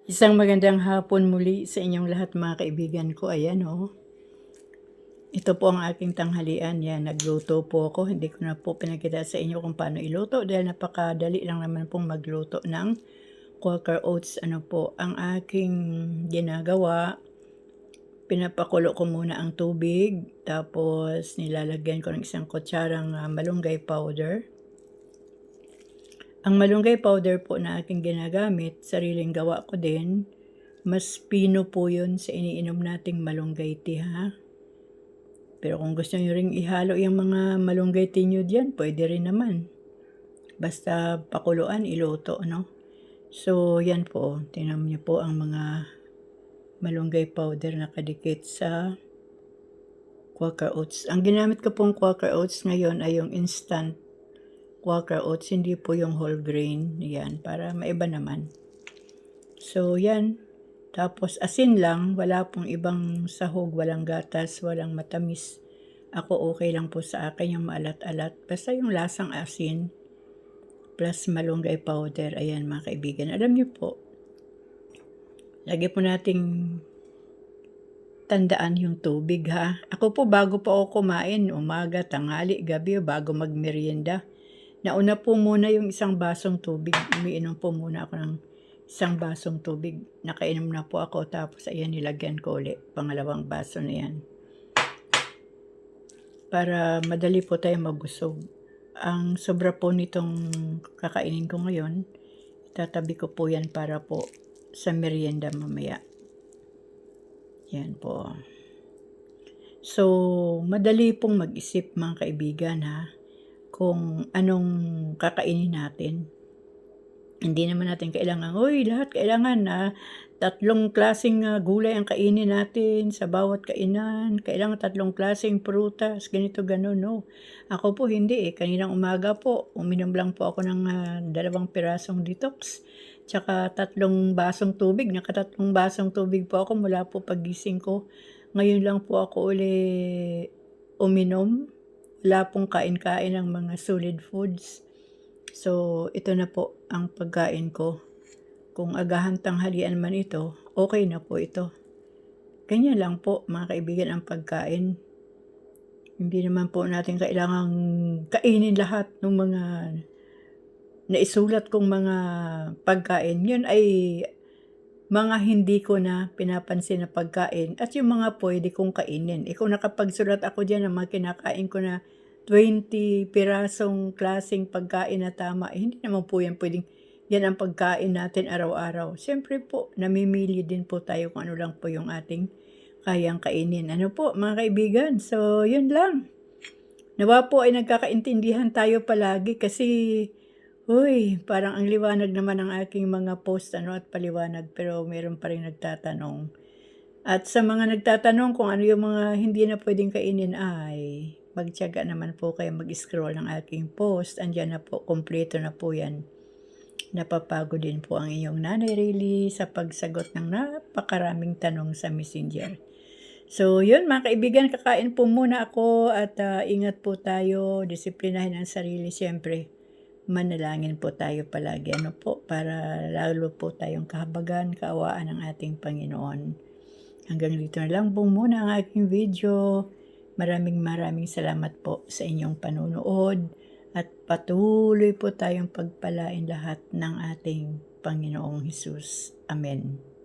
Isang magandang hapon muli sa inyong lahat mga kaibigan ko. Ayan Ito po ang aking tanghalian. Yan, nagluto po ako. Hindi ko na po pinakita sa inyo kung paano iluto dahil napakadali lang naman pong magluto ng Quaker Oats. Ano po ang aking ginagawa? Pinapakulo ko muna ang tubig. Tapos nilalagyan ko ng isang kutsarang malunggay powder. Ang malunggay powder po na aking ginagamit, sariling gawa ko din. Mas pino po yun sa iniinom nating malunggay tea, ha? Pero kung gusto nyo ring ihalo yung mga malunggay tea nyo dyan, pwede rin naman. Basta pakuluan, iluto, no? So, yan po. Tingnan nyo po ang mga malunggay powder na kadikit sa Quaker Oats. Ang ginamit ko pong Quaker Oats ngayon ay yung instant Quaker Oats, hindi po yung whole grain. Yan, para maiba naman. So, yan. Tapos, asin lang. Wala pong ibang sahog, walang gatas, walang matamis. Ako okay lang po sa akin yung maalat-alat. Basta yung lasang asin plus malunggay powder. Ayan mga kaibigan. Alam niyo po, lagi po nating tandaan yung tubig, ha. Ako po bago po ako kumain, umaga, tanghali, gabi, bago magmerienda, nauna po muna yung isang basong tubig. Umiinom po muna ako ng isang basong tubig. Nakainom na po ako, tapos ayan, nilagyan ko ulit. Pangalawang baso na yan. Para madali po tayo mabusog. Ang sobra po nitong kakainin ko ngayon, itatabi ko po yan para po sa merienda mamaya. Yan po. So, madali pong mag-isip mga kaibigan, ha, kung anong kakainin natin. Hindi naman natin kailangan, lahat kailangan na 3 klaseng gulay ang kainin natin sa bawat kainan. Kailangan 3 klaseng prutas, ganito, gano'n, no? Ako po hindi Kaninang umaga po, uminom lang po ako ng 2 pirasong detox. Tsaka 3 basong tubig. Naka-3 basong tubig po ako mula po pagising ko. Ngayon lang po ako uminom. Wala pong kain-kain ng mga solid foods. So, ito na po ang pagkain ko. Kung agahan tanghalian man ito, okay na po ito. Ganyan lang po mga kaibigan ang pagkain. Hindi naman po natin kailangang kainin lahat ng mga naisulat kong mga pagkain. Yun ay mga hindi ko na pinapansin na pagkain at yung mga pwede kong kainin. Kung nakapagsulat ako dyan ng mga kinakain ko na 20 pirasong klaseng pagkain na tama, hindi naman po yan pwedeng yan ang pagkain natin araw-araw. Siyempre po, namimili din po tayo kung ano lang po yung ating kayang kainin. Ano po mga kaibigan? So, yun lang. Nawa po ay nagkakaintindihan tayo palagi kasi parang ang liwanag naman ng aking mga post at paliwanag, pero meron pa rin nagtatanong. At sa mga nagtatanong kung ano yung mga hindi na pwedeng kainin ay magtiyaga naman po kayo mag-scroll ng aking post. Andiyan na po, kompleto na po yan. Napapagod din po ang inyong Nanay Riley sa pagsagot ng napakaraming tanong sa Messenger. So, yun mga kaibigan, kakain po muna ako at ingat po tayo, disiplinahin ang sarili siyempre. Manalangin po tayo palagi, para lalo po tayong kahabagan, kaawaan ng ating Panginoon. Hanggang dito na lang po muna ang aking video. Maraming salamat po sa inyong panunood at patuloy po tayong pagpalain lahat ng ating Panginoong Hesus. Amen.